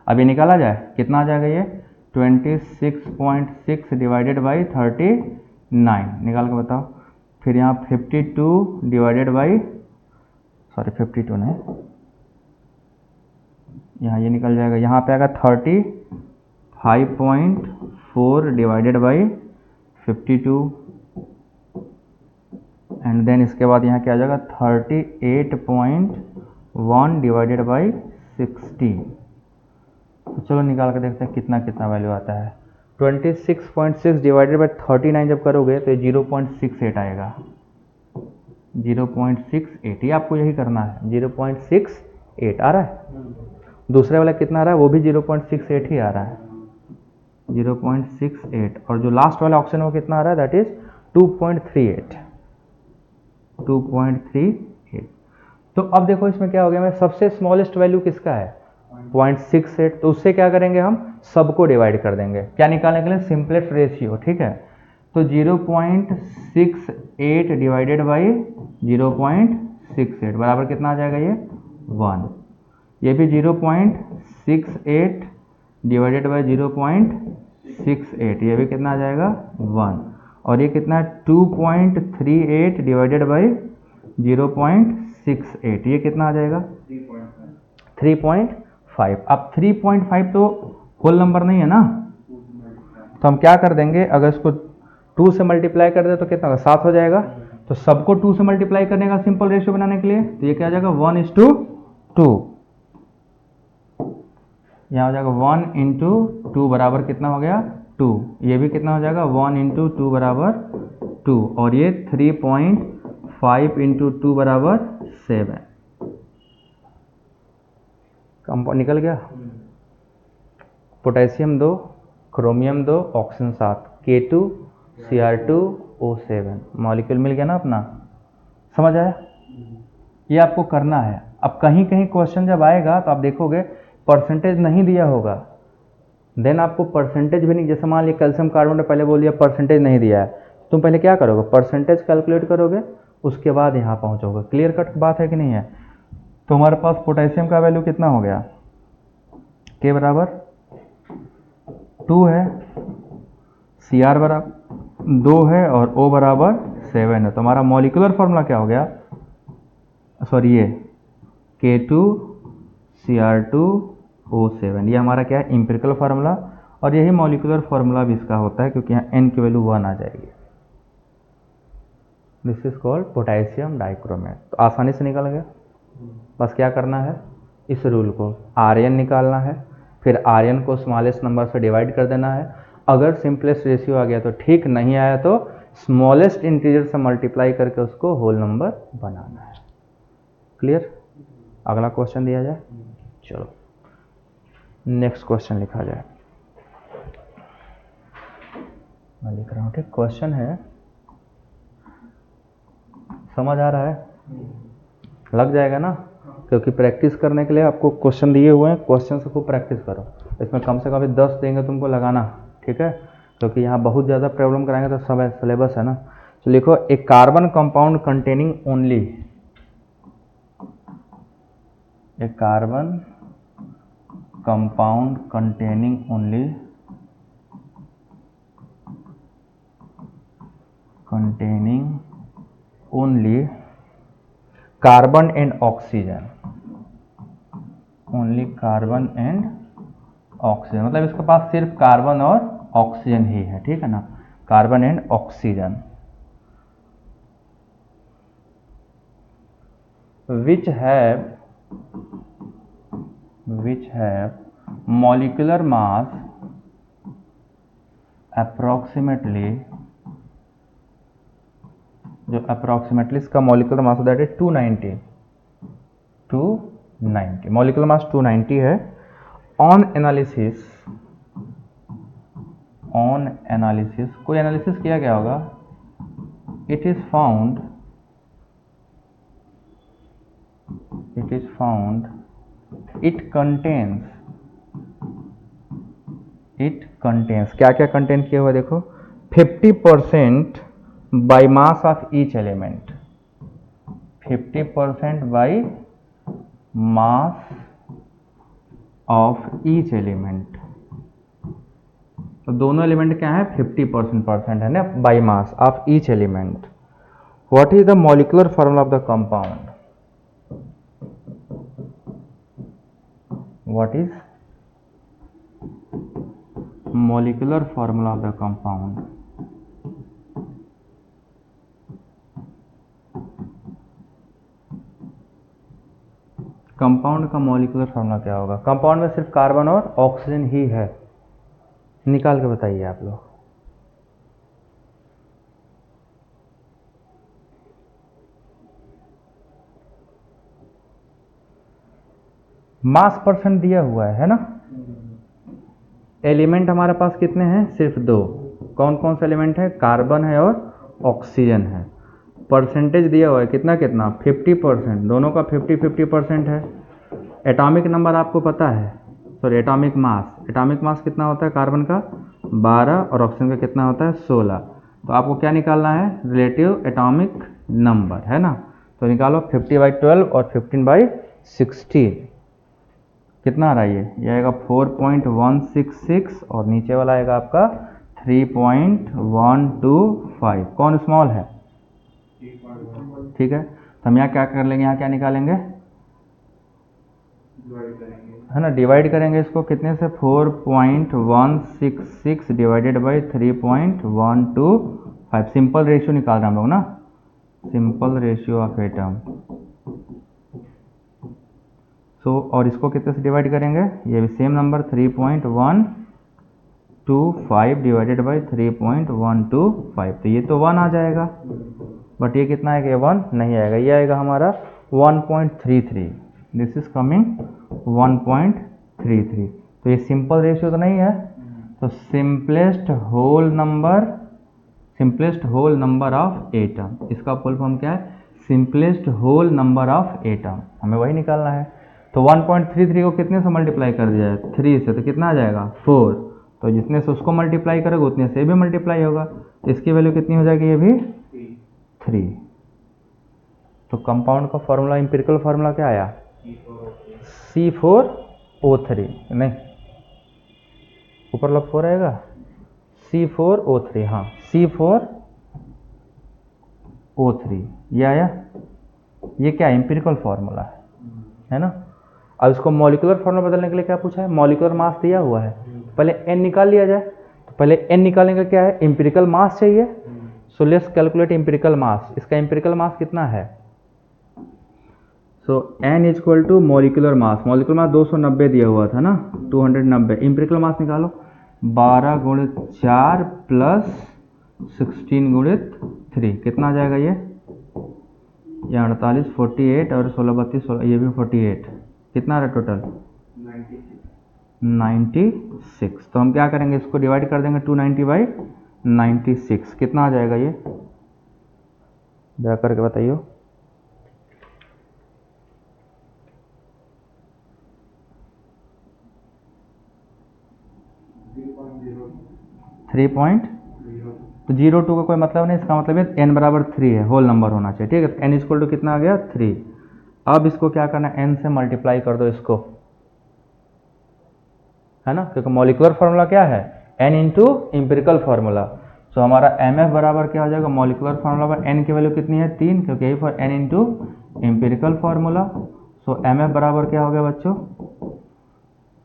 अब ये निकाला जाए, कितना आ जाएगा ये, 26.6 डिवाइडेड बाई 39, निकाल के बताओ। फिर यहाँ 52 डिवाइडेड बाई, सॉरी 52 नहीं, यहाँ ये निकल जाएगा, यहाँ पे आएगा 35.4 डिवाइडेड बाई 52, एंड देन इसके बाद यहाँ क्या आ जाएगा, 38.1 डिवाइडेड बाई 16। तो चलो निकाल कर देखते हैं कितना कितना वैल्यू आता है। 26.6 डिवाइडेड बाई 39 जब करोगे तो ये 0.68 आएगा, 0.68, ये आपको यही करना है, 0.68 आ रहा है। दूसरे वाला कितना आ रहा है, वो भी 0.68 ही आ रहा है, 0.68, और जो लास्ट वाला ऑप्शन वो कितना आ रहा है, दैट इज 2.38। तो अब देखो इसमें क्या हो गया, मैं सबसे स्मॉलेस्ट वैल्यू किसका है, 0.68, तो उससे क्या करेंगे, हम सबको डिवाइड कर देंगे, क्या निकालने के लिए, सिंपलेस्ट रेशियो, ठीक है। तो 0.68 डिवाइडेड बाई 0.68 बराबर कितना आ जाएगा, ये 1। ये भी 0.68 डिवाइडेड बाई 0.68, ये भी कितना आ जाएगा, 1। और ये कितना है, 2.38 डिवाइडेड बाई 0.68, ये कितना आ जाएगा, 3.5। अब 3.5 तो होल नंबर नहीं है ना, तो हम क्या कर देंगे, अगर इसको 2 से मल्टीप्लाई कर दे तो कितना होगा, 7 हो जाएगा। तो सबको 2 से मल्टीप्लाई करने का सिंपल रेशियो बनाने के लिए, तो ये क्या आ जाएगा, 1:2, यहाँ हो जाएगा 1:2 बराबर कितना हो गया, 2। ये भी कितना हो जाएगा, 1:2 बराबर 2, और ये 3.5 × 2 बराबर 7। कंपाउंड निकल गया। Potassium 2, chromium 2, oxygen 7, K2Cr2O7, molecule मिल गया ना अपना, समझ आया। ये आपको करना है। अब कहीं कहीं क्वेश्चन जब आएगा तो आप देखोगे परसेंटेज नहीं दिया होगा, देन आपको परसेंटेज भी नहीं, जैसे मान लिया कैल्शियम कार्बोनेट ने पहले बोल दिया परसेंटेज नहीं दिया है, तुम पहले क्या करोगे, परसेंटेज कैलकुलेट करोगे, उसके बाद यहाँ पहुँचोगे। क्लियर कट बात है कि नहीं है। तो हमारे पास पोटेशियम का वैल्यू कितना हो गया, K बराबर 2 है, Cr बराबर 2 है, और O बराबर 7 है। तो हमारा मॉलिक्यूलर फार्मूला क्या हो गया, सॉरी ये K2Cr2O7, ये हमारा क्या है, एम्पिरिकल फार्मूला, और यही मॉलिक्यूलर फार्मूला भी इसका होता है, क्योंकि यहाँ N की वैल्यू 1 आ जाएगी। This is called potassium dichromate. तो आसानी से निकल गया। बस क्या करना है, इस रूल को RN निकालना है, फिर RN को स्मॉलेस्ट नंबर से डिवाइड कर देना है। अगर सिंपलेस्ट रेशियो आ गया तो ठीक, नहीं आया तो स्मॉलेस्ट इंटीजर से मल्टीप्लाई करके उसको होल नंबर बनाना है। क्लियर। अगला क्वेश्चन दिया जाए। चलो नेक्स्ट क्वेश्चन लिखा जाए। मैं लिख रहा हूँ, ठीक। क्वेश्चन है, समझ आ रहा है? लग जाएगा ना, क्योंकि प्रैक्टिस करने के लिए आपको क्वेश्चन दिए हुए हैं, क्वेश्चन से खूब प्रैक्टिस करो। इसमें कम से कम 10 देंगे तुमको लगाना, ठीक है, क्योंकि यहाँ बहुत ज़्यादा प्रॉब्लम कराएंगे तो सब सिलेबस है ना। तो लिखो, a carbon compound containing only, a carbon compound containing only carbon and oxygen, only carbon and oxygen, मतलब इसके पास सिर्फ कार्बन और ऑक्सीजन ही है, ठीक है ना, carbon and oxygen. which have molecular mass approximately, जो approximately इसका molecular mass that is 290 molecular mass 290 है। on analysis कोई एनालिसिस किया गया होगा, it is found it contains क्या क्या कंटेन किया हुआ देखो, 50% by mass of each element, 50% by mass of each element. तो दोनों एलिमेंट क्या है, 50% है ना, by mass of each element. What is the molecular formula of the compound, what is molecular formula of the compound, compound का molecular formula क्या होगा? Compound में सिर्फ कार्बन और ऑक्सीजन ही है, निकाल के बताइए आप लोग। मास परसेंट दिया हुआ है ना। एलिमेंट हमारे पास कितने हैं, सिर्फ 2। कौन कौन से एलिमेंट है, कार्बन है और ऑक्सीजन है। परसेंटेज दिया हुआ है कितना कितना, 50%, दोनों का 50-50% है। एटॉमिक नंबर आपको पता है, सॉरी एटॉमिक मास कितना होता है, कार्बन का 12 और ऑक्सीजन का कितना होता है 16। तो आपको क्या निकालना है, रिलेटिव एटॉमिक नंबर, है ना। तो निकालो 50/12 और 15/16, कितना आ रहा है ये आएगा 4.166 और नीचे वाला आएगा आपका 3.125। कौन स्मॉल है, ठीक है। तो हम यहाँ क्या कर लेंगे, यहाँ क्या निकालेंगे, है ना, डिवाइड करेंगे इसको कितने से, 4.166 डिवाइडेड बाई 3.125। सिंपल रेशियो निकाल रहे हैं हम लोग ना, सिंपल रेशियो ऑफ एटम। और इसको कितने से डिवाइड करेंगे, ये भी सेम नंबर 3.125 डिवाइडेड बाई 3.125। तो ये तो 1 आ जाएगा, बट ये कितना आएगा, 1 नहीं आएगा, ये आएगा हमारा 1.33। This is coming 1.33। तो ये सिंपल रेशियो तो नहीं है, तो simplest whole number of atom, इसका फुल फॉर्म क्या है, simplest whole number of atom, हमें वही निकालना है। तो 1.33 को कितने से मल्टीप्लाई कर दिया है, 3 से, तो कितना आ जाएगा 4। तो जितने से उसको मल्टीप्लाई करोगे उतने से भी मल्टीप्लाई होगा, तो इसकी वैल्यू कितनी हो जाएगी, ये भी 3। तो कंपाउंड का फॉर्मूला, इंपिरिकल फॉर्मूला क्या आया, C4O3, नहीं ऊपर लग 4 आएगा, C4O3, हाँ C4O3 ये आया। ये क्या इंपिरिकल फॉर्मूला है ना। अब इसको मॉलिक्यूलर फॉर्मूला बदलने के लिए क्या पूछा है, मॉलिक्यूलर मास दिया हुआ है, पहले n निकाल लिया जाए। तो पहले n निकालने का क्या है, इंपिरिकल मास चाहिए। So let's calculate empirical mass. इसका इंपिरिकल मास कितना है, so n equal to molecular mass 290 दिया हुआ था ना, 290। इंपिरिकल मास निकालो, 12 × 4 प्लस 16 × 3, कितना आ जाएगा ये ये 48 48 और 16 32 16 ये भी 48, कितना आ रहा टोटल 96। तो हम क्या करेंगे, इसको डिवाइड कर देंगे 290/96, कितना आ जाएगा ये जरा करके बताइए। 3 तो 02 का कोई मतलब नहीं, इसका मतलब है n बराबर 3 है, होल नंबर होना चाहिए, ठीक है। तो n इक्वल टू कितना आ गया 3। अब इसको क्या करना है, n से मल्टीप्लाई कर दो इसको, है ना, क्योंकि मॉलिकुलर फार्मूला क्या है n इंटू इम्पेरिकल फार्मूला। तो हमारा mf बराबर क्या हो जाएगा, मॉलिकुलर फार्मूला पर n की वैल्यू कितनी है 3, क्योंकि यही for n into empirical formula. So mf बराबर क्या हो गया बच्चों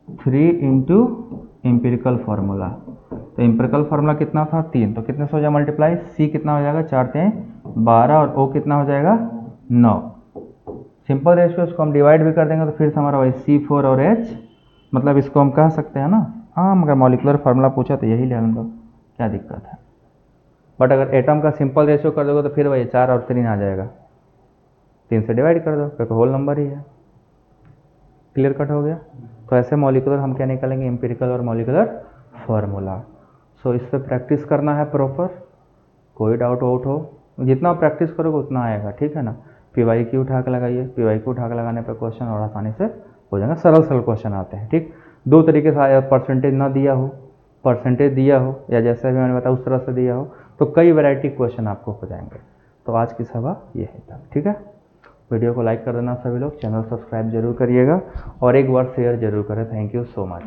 3 इंटू इम्पेरिकल फार्मूला। तो इम्पेरिकल फार्मूला कितना था 3, तो कितने से हो जाएगा मल्टीप्लाई, c कितना हो जाएगा 4 3 12 और o कितना हो जाएगा 9। सिंपल रेशियोज को हम डिवाइड भी कर देंगे तो फिर से हमारा वही C4 और H, मतलब इसको हम कह सकते हैं ना, हाँ मगर मॉलिकुलर फार्मूला पूछा तो यही ले लूँगा, क्या दिक्कत है। बट अगर एटम का सिंपल रेशियो कर दोगे तो फिर वही 4 और 3 आ जाएगा, 3 से डिवाइड कर दो क्योंकि होल नंबर ही है। क्लियर कट हो गया। तो ऐसे मॉलिकुलर हम क्या निकालेंगे, एम्पिरिकल और मॉलिकुलर फार्मूला। सो इस पर प्रैक्टिस करना है प्रॉपर, कोई डाउट वाउट हो जितना प्रैक्टिस करोगे उतना आएगा, ठीक है ना। PYQ उठा के लगाइए, PYQ उठा के लगाने पर क्वेश्चन और आसानी से हो जाएगा, सरल सरल क्वेश्चन आते हैं, ठीक। दो तरीके से आया, परसेंटेज ना दिया हो, परसेंटेज दिया हो, या जैसे भी मैंने बताया उस तरह से दिया हो, तो कई वैरायटी क्वेश्चन आपको हो जाएंगे। तो आज की सभा ये है, ठीक है। वीडियो को लाइक कर देना सभी लोग, चैनल सब्सक्राइब जरूर करिएगा और एक बार शेयर जरूर करें। Thank you so much.